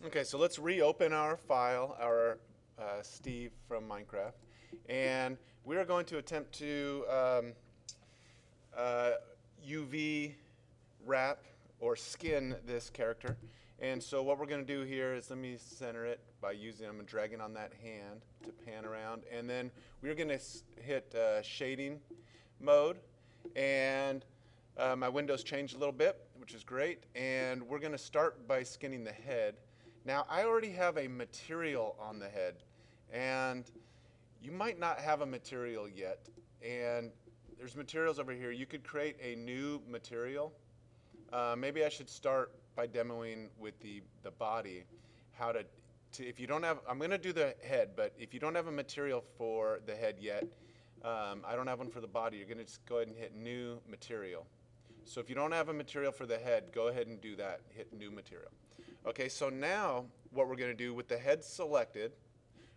Okay, so let's reopen our file, our Steve from Minecraft, and we are going to attempt to uh, UV wrap or skin this character. And so what we're going to do here is, let me center it by I'm dragging on that hand to pan around, and then we're going to hit shading mode, and my window's changed a little bit, which is great, and we're going to start by skinning the head. Now, I already have a material on the head, and you might not have a material yet, and there's materials over here. You could create a new material. Maybe I should start by demoing with the body, how to if you don't have, I'm going to do the head, but if you don't have a material for the head yet, I don't have one for the body, you're going to just go ahead and hit new material. So if you don't have a material for the head, go ahead and do that, hit new material. Okay, so now what we're going to do with the head selected,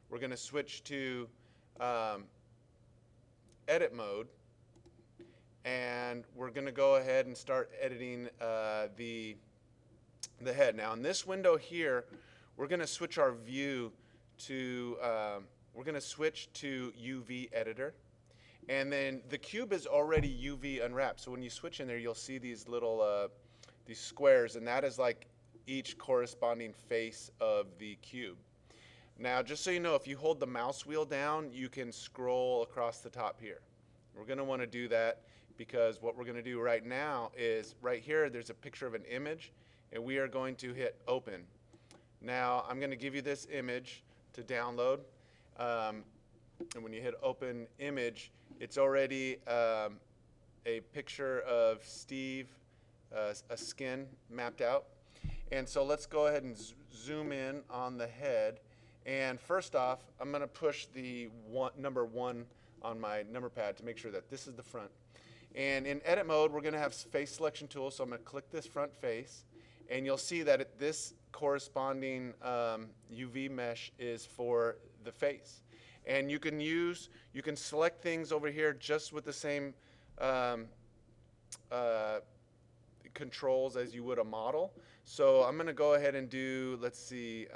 we're going to switch to um, edit mode, and we're going to go ahead and start editing the head. Now in this window here, we're going to switch our view to we're going to switch to UV editor, and then the cube is already UV unwrapped. So when you switch in there, you'll see these little these squares, and that is like each corresponding face of the cube. Now, just so you know, if you hold the mouse wheel down, you can scroll across the top here. We're going to want to do that because what we're going to do right now is right here, there's a picture of an image, and we are going to hit open. Now, I'm going to give you this image to download. And when you hit open image, it's already a picture of Steve, a skin mapped out. And so let's go ahead and zoom in on the head. And first off, I'm going to push the number 1 on my number pad to make sure that this is the front. And in edit mode, we're going to have face selection tool. So I'm going to click this front face, and you'll see that this corresponding UV mesh is for the face. And you can select things over here just with the same controls as you would a model. So I'm going to go ahead and do, let's see,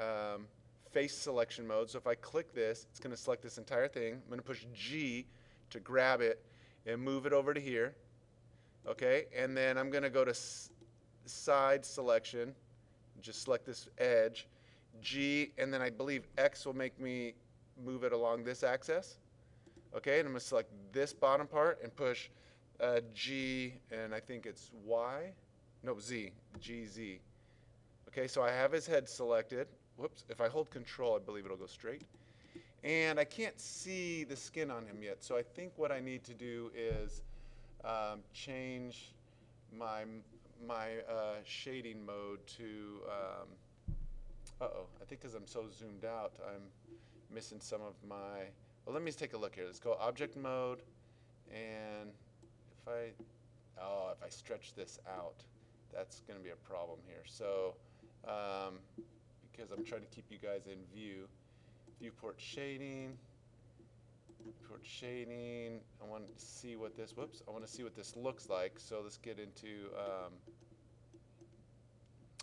face selection mode. So if I click this, it's going to select this entire thing. I'm going to push G to grab it and move it over to here. Okay, and then I'm going to go to side selection, just select this edge, G, and then I believe X will make me move it along this axis. Okay, and I'm going to select this bottom part and push G, and I think it's Y, no, Z, G, Z. Okay, so I have his head selected. Whoops, if I hold control, I believe it'll go straight. And I can't see the skin on him yet, so I think what I need to do is change my shading mode to, I think because I'm so zoomed out, I'm missing some of my, well, let me just take a look here. Let's go object mode, and if I stretch this out, that's going to be a problem here. So, because I'm trying to keep you guys in view, viewport shading, I want to see what this, I want to see what this looks like. So let's get into,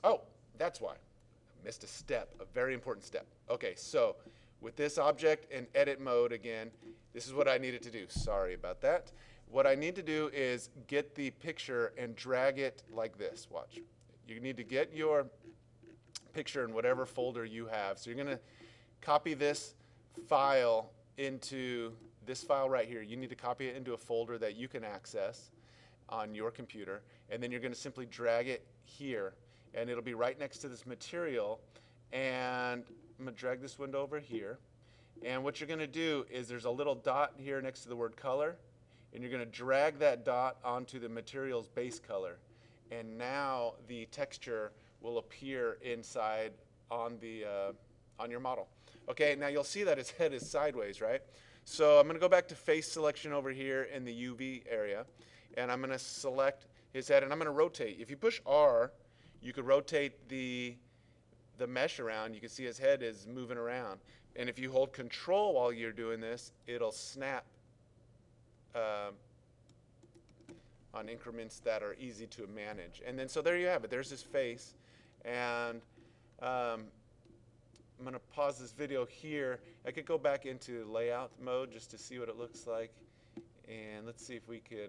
oh, that's why. I missed a step, a very important step. Okay, so with this object in edit mode again, this is what I needed to do. Sorry about that. What I need to do is get the picture and drag it like this. Watch. You need to get your picture in whatever folder you have. So you're going to copy this file into this file right here. You need to copy it into a folder that you can access on your computer, and then you're going to simply drag it here, and it'll be right next to this material. And I'm going to drag this window over here, and what you're going to do is there's a little dot here next to the word color, and you're going to drag that dot onto the material's base color, and now the texture will appear inside on the on your model. Okay, now you'll see that his head is sideways, right? So I'm going to go back to face selection over here in the UV area, and I'm going to select his head, and I'm going to rotate. If you push R, you could rotate the mesh around. You can see his head is moving around. And if you hold control while you're doing this, it'll snap on increments that are easy to manage. And then so there you have it. There's his face. And I'm going to pause this video here. I could go back into layout mode just to see what it looks like. And let's see if we can,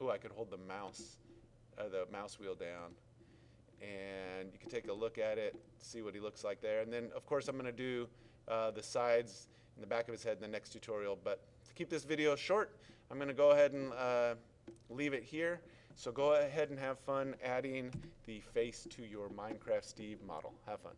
I could hold the mouse wheel down. And you can take a look at it, see what he looks like there. And then, of course, I'm going to do the sides and the back of his head in the next tutorial. But to keep this video short, I'm going to go ahead and leave it here. So go ahead and have fun adding the face to your Minecraft Steve model. Have fun.